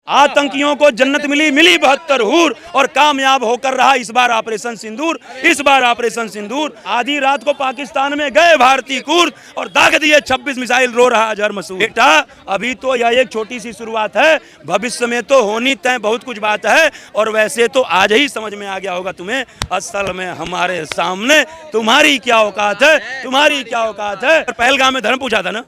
आतंकियों को जन्नत मिली, मिली 72 हूर और कामयाब होकर रहा इस बार ऑपरेशन सिंदूर, इस बार ऑपरेशन सिंदूर। आधी रात को पाकिस्तान में गए भारतीय कूद और दाग दिए 26 मिसाइल, रो रहा अजहर मसूद। बेटा अभी तो यह एक छोटी सी शुरुआत है, भविष्य में तो होनी तय बहुत कुछ बात है। और वैसे तो आज ही समझ में आ गया होगा तुम्हें, असल में हमारे सामने तुम्हारी क्या औकात है, तुम्हारी क्या औकात है। पहलगाम में धर्म पूछा था ना,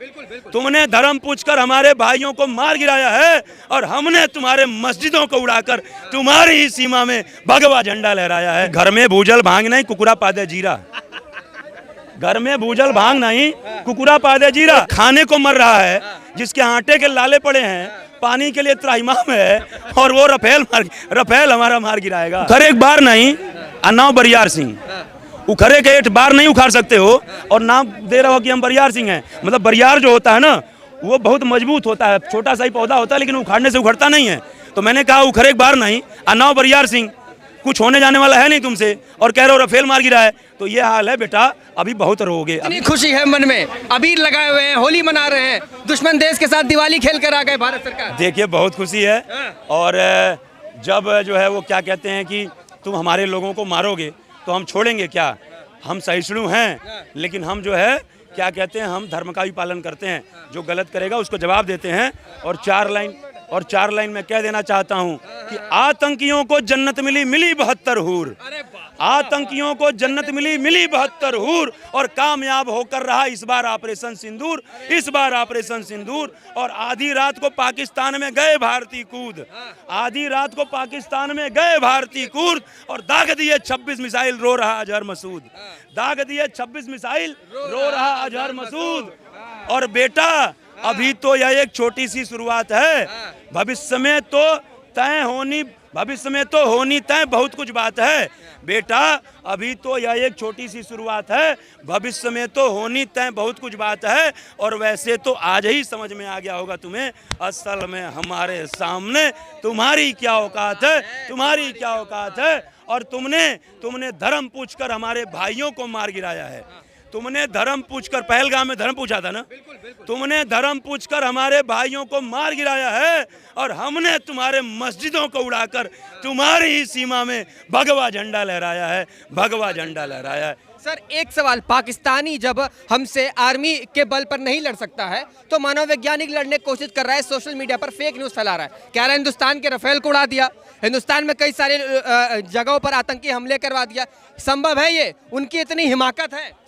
तुमने धर्म पूछकर हमारे भाइयों को मार गिराया है और हमने तुम्हारे मस्जिदों को उड़ाकर तुम्हारी ही सीमा में भगवा झंडा लहराया है। घर में भूजल भांग नहीं, कुकुरा पादे जीरा। घर में भूजल भांग नहीं, कुकुरा पादे जीरा। खाने को मर रहा है जिसके आटे के लाले पड़े हैं, पानी के लिए त्राहिमाम है और वो रफेल हमारा मार गिराएगा। उखर एक बार नहीं, नाम बरियार सिंह। उखरे के 8 बार नहीं उखाड़ सकते हो और नाम दे रहा हो कि हम बरियार सिंह हैं। मतलब बरियार जो होता है ना, वो बहुत मजबूत होता है, छोटा सा ही पौधा होता है लेकिन उखाड़ने से उखड़ता नहीं है। तो मैंने कहा उखरे एक बार नहीं, नाम बरियार सिंह, कुछ होने जाने वाला है नहीं तुमसे और कह रहे हो रफेल मार गिरा है। तो ये हाल है बेटा, अभी बहुत रोगे। इतनी खुशी है मन में, अबीर लगाए हुए हैं, होली मना रहे हैं, दुश्मन देश के साथ दिवाली खेल कर आ गए भारत सरकार। देखिए बहुत खुशी है। और जब जो है वो क्या कहते हैं कि तुम हमारे लोगों को मारोगे तो हम छोड़ेंगे क्या। हम सहिष्णु हैं लेकिन हम जो है क्या कहते हैं, हम धर्म का भी पालन करते हैं। जो गलत करेगा उसको जवाब देते हैं। और 4 लाइन में कह देना चाहता हूं कि आतंकियों को जन्नत मिली, मिली 72 हूर। आतंकियों को जन्नत मिली, मिली 72 हूर और कामयाब होकर रहा इस बार ऑपरेशन सिंदूर, इस बार ऑपरेशन सिंदूर। और आधी रात को पाकिस्तान में गए भारतीय कूद, आधी रात को पाकिस्तान में गए भारतीय कूद और दाग दिए 26 मिसाइल, रो रहा अजहर मसूद। दाग दिए 26 मिसाइल, रो रहा अजहर मसूद। और बेटा अभी तो यह एक छोटी सी शुरुआत है, भविष्य में तो होनी तय बहुत कुछ बात है। बेटा अभी तो यह एक छोटी सी शुरुआत है, भविष्य में तो होनी तय बहुत कुछ बात है। और वैसे तो आज ही समझ में आ गया होगा तुम्हें, असल में हमारे सामने तुम्हारी क्या औकात है, तुम्हारी क्या औकात है। और तुमने धर्म पूछकर हमारे भाइयों को मार गिराया है। तुमने धर्म पूछकर, पहलगाम में धर्म पूछा था ना, तुमने धर्म पूछकर हमारे भाइयों को मार गिराया है और हमने तुम्हारे मस्जिदों को उड़ाकर तुम्हारी ही सीमा में भगवा झंडा लहराया है, भगवा झंडा लहराया है। सर एक सवाल, पाकिस्तानी जब हमसे आर्मी के बल पर नहीं लड़ सकता है तो मनोवैज्ञानिक लड़ने की कोशिश कर रहा है, सोशल मीडिया पर फेक न्यूज़ फैला रहा है, कह रहा है हिंदुस्तान के रफेल को उड़ा दिया, हिंदुस्तान में कई सारे जगहों पर आतंकी हमले करवा दिया। संभव है ये? उनकी इतनी हिमाकत है?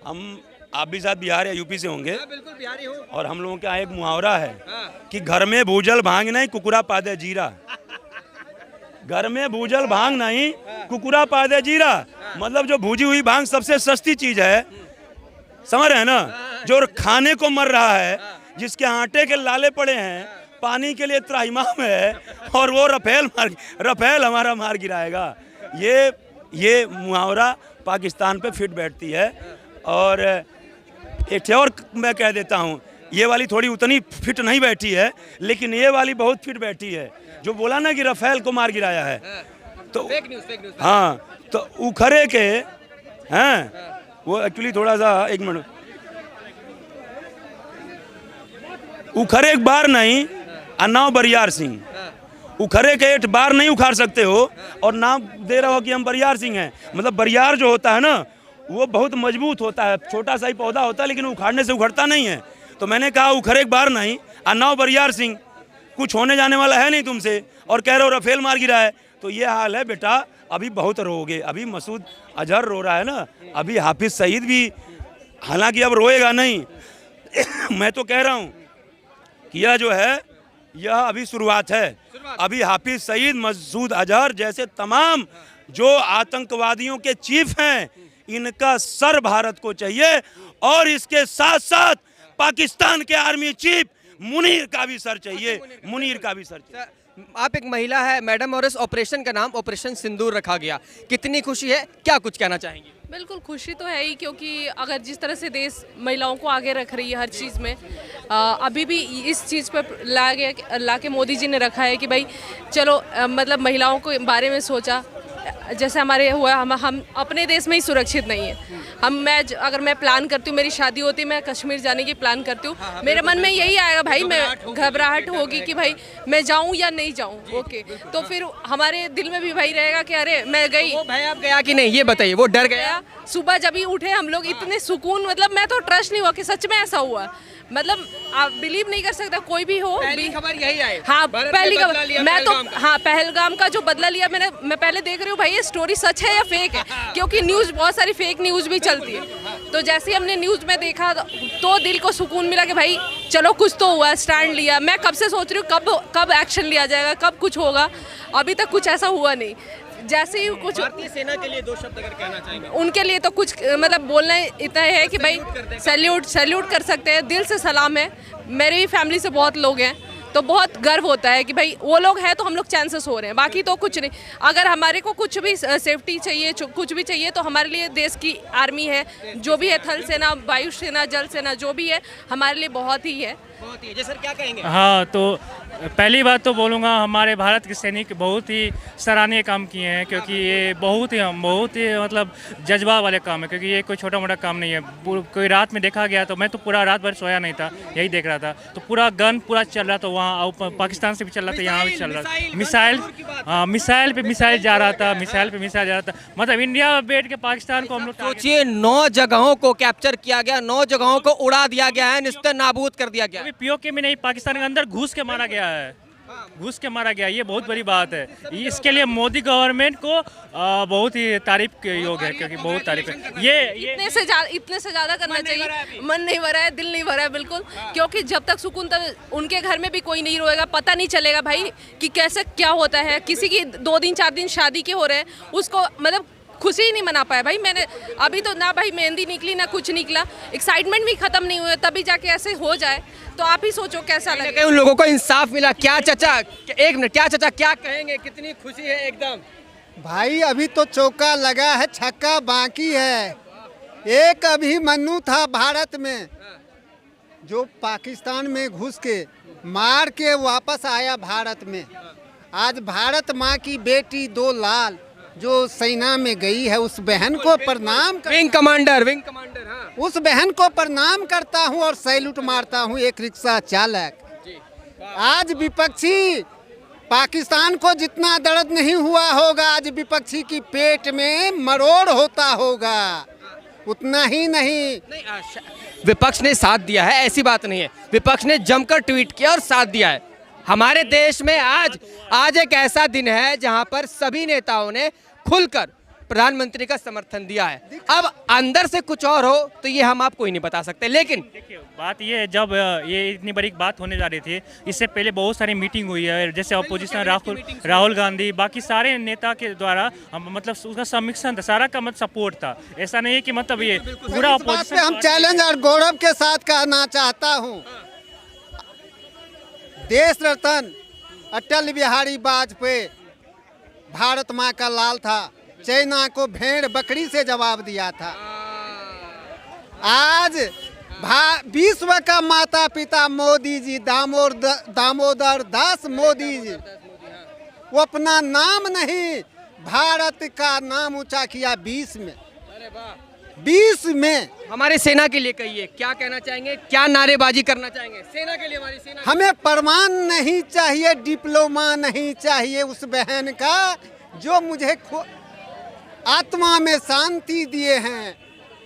आप भी साथ बिहार या यूपी से होंगे। बिल्कुल बिहारी हूँ। और हम लोगों के यहाँ एक मुहावरा है कि घर में भूजल भांग नहीं, कुकुरा पादे जीरा। घर में भूजल भांग नहीं, कुकुरा पादे जीरा। मतलब जो भूजी हुई भांग सबसे सस्ती चीज है, समझ रहे हैं ना। जो खाने को मर रहा है, जिसके आटे के लाले पड़े हैं, पानी के लिए त्राहिमाम है और वो रफेल हमारा मार गिराएगा। ये मुहावरा पाकिस्तान पे फिट बैठती है। और एक और मैं कह देता हूँ, ये वाली थोड़ी उतनी फिट नहीं बैठी है लेकिन ये वाली बहुत फिट बैठी है। जो बोला ना कि रफेल को मार गिराया है, तो फेक न्यूज़। हाँ, तो उखरे के हैं वो एक्चुअली थोड़ा सा, एक मिनट, उखरे एक बार नहीं, नाम बरियार सिंह। उखरे के 8 बार नहीं उखाड़ सकते हो और नाम दे रहा हो कि हम बरियार सिंह हैं। मतलब बरियार जो होता है ना, वो बहुत मजबूत होता है, छोटा सा ही पौधा होता है लेकिन उखाड़ने से उखड़ता नहीं है। तो मैंने कहा उखरे एक बार नहीं, नाम बरियार सिंह, कुछ होने जाने वाला है नहीं तुमसे और कह रहे हो रफेल मार गिरा है। तो ये हाल है बेटा, अभी बहुत रोगे। अभी मसूद अजहर रो रहा है ना, अभी हाफिज सईद भी, हालांकि अब रोएगा नहीं मैं तो कह रहा हूँ कि यह जो है यह अभी शुरुआत है। अभी हाफिज सईद, मसूद अजहर जैसे तमाम जो आतंकवादियों के चीफ हैं, इनका सर भारत को चाहिए। और इसके साथ साथ पाकिस्तान के आर्मी चीफ मुनीर का भी सर चाहिए, मुनीर का भी सर चाहिए। आप एक महिला है मैडम, और इस ऑपरेशन का नाम ऑपरेशन सिंदूर रखा गया, कितनी खुशी है, क्या कुछ कहना चाहेंगी? बिल्कुल खुशी तो है ही, क्योंकि अगर जिस तरह से देश महिलाओं को आगे रख रही है हर चीज़ में, अभी भी इस चीज़ पर ला के मोदी जी ने रखा है कि भाई चलो, मतलब महिलाओं के बारे में सोचा, जैसे हमारे हुआ हम अपने देश में ही सुरक्षित नहीं है। अगर मैं प्लान करती हूँ, मेरी शादी होती, मैं कश्मीर जाने की प्लान करती हूँ, मेरे मन में यही आएगा भाई, मैं घबराहट होगी कि भाई मैं जाऊँ या नहीं जाऊँ। ओके, तो फिर हमारे दिल में भी भाई रहेगा कि अरे मैं गई। वो भाई आप गया कि नहीं ये बताइए, वो डर गया? सुबह जब ही उठे हम लोग इतने सुकून, मतलब मैं तो ट्रस्ट नहीं हुआ कि सच में ऐसा हुआ। मतलब आप बिलीव नहीं कर सकता, कोई भी हो। पहली खबर यही आई। हाँ, पहली खबर मैं तो हाँ पहलगाम का जो बदला लिया मैं पहले देख रही हूँ भाई ये स्टोरी सच है या फेक है, क्योंकि न्यूज़ बहुत सारी फेक न्यूज़ भी चलती है। तो जैसे ही हमने न्यूज़ में देखा तो दिल को सुकून मिला कि भाई चलो कुछ तो हुआ, स्टैंड लिया। मैं कब से सोच रही हूँ कब एक्शन लिया जाएगा, कब कुछ होगा, अभी तक कुछ ऐसा हुआ नहीं। जैसे ही कुछ भारतीय सेना के लिए 2 शब्द अगर कहना चाहेंगे? उनके लिए तो कुछ मतलब बोलना इतना है कि भाई सैल्यूट कर सकते हैं, दिल से सलाम है। मेरी भी फैमिली से बहुत लोग हैं, तो बहुत गर्व होता है कि भाई वो लोग हैं तो हम लोग चैन से सो रहे हैं, बाकी तो कुछ नहीं। अगर हमारे को कुछ भी सेफ्टी चाहिए, कुछ भी चाहिए, तो हमारे लिए देश की आर्मी है, जो भी है, थल सेना, वायु सेना, जल सेना, जो भी है हमारे लिए बहुत ही है। जी सर, क्या कहेंगे? हाँ, तो पहली बात तो बोलूँगा हमारे भारत के सैनिक बहुत ही सराहनीय काम किए हैं, क्योंकि ये बहुत ही मतलब जज्बा वाले काम है, क्योंकि ये कोई छोटा मोटा काम नहीं है। कोई रात में देखा गया तो मैं तो पूरा रात भर सोया नहीं था, यही देख रहा था, तो पूरा गन पूरा चल रहा था वहाँ, पाकिस्तान से भी चल रहा था, यहाँ भी चल रहा था। मिसाइल पे मिसाइल जा रहा था, मतलब इंडिया में बैठ के पाकिस्तान को हम लोग सोचिए 9 जगहों को कैप्चर किया गया, 9 जगहों को उड़ा दिया गया है, निस्तर नाबूद कर दिया गया। पीओके में नहीं, पाकिस्तान के अंदर घुस के मारा गया है, ये बहुत बड़ी बात है। इसके लिए मोदी गवर्नमेंट को बहुत ही तारीफ के योग है, क्योंकि बहुत तारीफ है। ये इतने से ज़्यादा करना चाहिए। मन नहीं भरा है, दिल नहीं भरा है बिल्कुल, क्योंकि जब तक सुकून, तक उनके घर में भी कोई नहीं रोएगा, पता नहीं चलेगा भाई कि कैसे क्या होता है। किसी की 2 दिन 4 दिन शादी के हो रहे हैं, उसको मतलब खुशी ही नहीं मना पाया भाई। मैंने अभी तो ना भाई मेहंदी निकली ना कुछ निकला, एक्साइटमेंट भी खत्म नहीं हुआ, तभी जाके ऐसे हो जाए तो आप ही सोचो कैसा लगे। उन लोगों को इंसाफ मिला। क्या चाचा, एक मिनट, क्या चाचा क्या कहेंगे, कितनी खुशी है? एकदम भाई अभी तो चौका लगा है, छक्का बाकी है। एक अभिमन्यु था भारत में, जो पाकिस्तान में घुस के मार के वापस आया भारत में। आज भारत माँ की बेटी 2 लाल जो सेना में गई है, उस बहन को प्रणाम विंग कमांडर हाँ। उस बहन को प्रणाम करता हूं और सैल्यूट मारता हूं। एक रिक्शा चालक। आज विपक्षी पाकिस्तान को जितना दर्द नहीं हुआ होगा, आज विपक्षी की पेट में मरोड़ होता होगा, उतना ही नहीं। विपक्ष ने साथ दिया है, ऐसी बात नहीं है। विपक्ष ने जमकर ट्वीट किया और साथ दिया है। हमारे देश में आज एक ऐसा दिन है जहां पर सभी नेताओं ने खुलकर प्रधानमंत्री का समर्थन दिया है। अब अंदर से कुछ और हो तो ये हम आपको ही नहीं बता सकते, लेकिन देखिए बात ये है, जब ये इतनी बड़ी बात होने जा रही थी, इससे पहले बहुत सारी मीटिंग हुई है, जैसे अपोजिशन राहुल गांधी, बाकी सारे नेता के द्वारा मतलब उसका समीक्षण था, सारा का मतलब सपोर्ट था। ऐसा नहीं है कि मतलब ये पूरा अपोजिशन। हम चैलेंज और गौरव के साथ कहना चाहता हूँ, देश रत्न अटल बिहारी वाजपेयी भारत माँ का लाल था, चाइना को भेड़ बकरी से जवाब दिया था। आज विश्व का माता पिता मोदी जी, दामोदर दास मोदी जी, वो अपना नाम नहीं, भारत का नाम ऊंचा किया 20 में। हमारे सेना के लिए कहिए, क्या कहना चाहेंगे, क्या नारेबाजी करना चाहेंगे सेना के लिए? हमारी सेना हमें प्रमाण नहीं चाहिए, डिप्लोमा नहीं चाहिए उस बहन का जो मुझे आत्मा में शांति दिए हैं,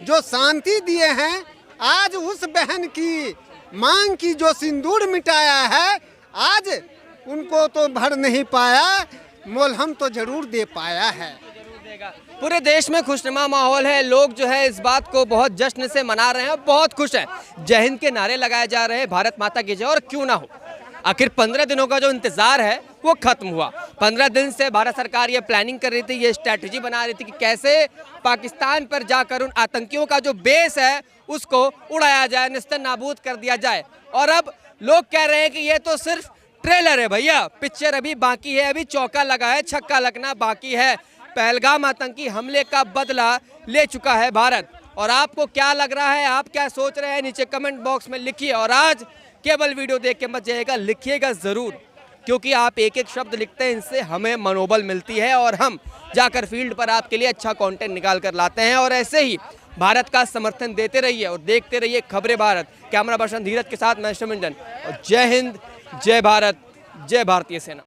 जो शांति दिए हैं। आज उस बहन की मांग की जो सिंदूर मिटाया है, आज उनको तो भर नहीं पाया, मोलहम तो जरूर दे पाया है। पूरे देश में खुशनुमा माहौल है, लोग जो है इस बात को बहुत जश्न से मना रहे हैं, बहुत खुश हैं। जय हिंद के नारे लगाए जा रहे हैं, भारत माता की जय, और क्यों ना हो। आखिर 15 दिनों का जो इंतजार है वो खत्म हुआ। 15 दिन से भारत सरकार ये प्लानिंग कर रही थी, ये स्ट्रैटेजी बना रही थी कि कैसे पाकिस्तान पर जाकर उन आतंकियों का जो बेस है उसको उड़ाया जाए, निस्तर नाबूद कर दिया जाए। और अब लोग कह रहे हैं कि ये तो सिर्फ ट्रेलर है भैया, पिक्चर अभी बाकी है, अभी चौका लगा है, छक्का लगना बाकी है। पहलगाम आतंकी हमले का बदला ले चुका है भारत। और आपको क्या लग रहा है, आप क्या सोच रहे हैं, नीचे कमेंट बॉक्स में लिखिए। और आज केवल वीडियो देख के मत जाइएगा, लिखिएगा ज़रूर। क्योंकि आप एक एक शब्द लिखते हैं, इनसे हमें मनोबल मिलती है और हम जाकर फील्ड पर आपके लिए अच्छा कंटेंट निकाल कर लाते हैं। और ऐसे ही भारत का समर्थन देते रहिए और देखते रहिए खबरें भारत। कैमरा पर्सन धीरज के साथ मैं शमंजन, और जय हिंद, जय भारत, जय भारतीय सेना।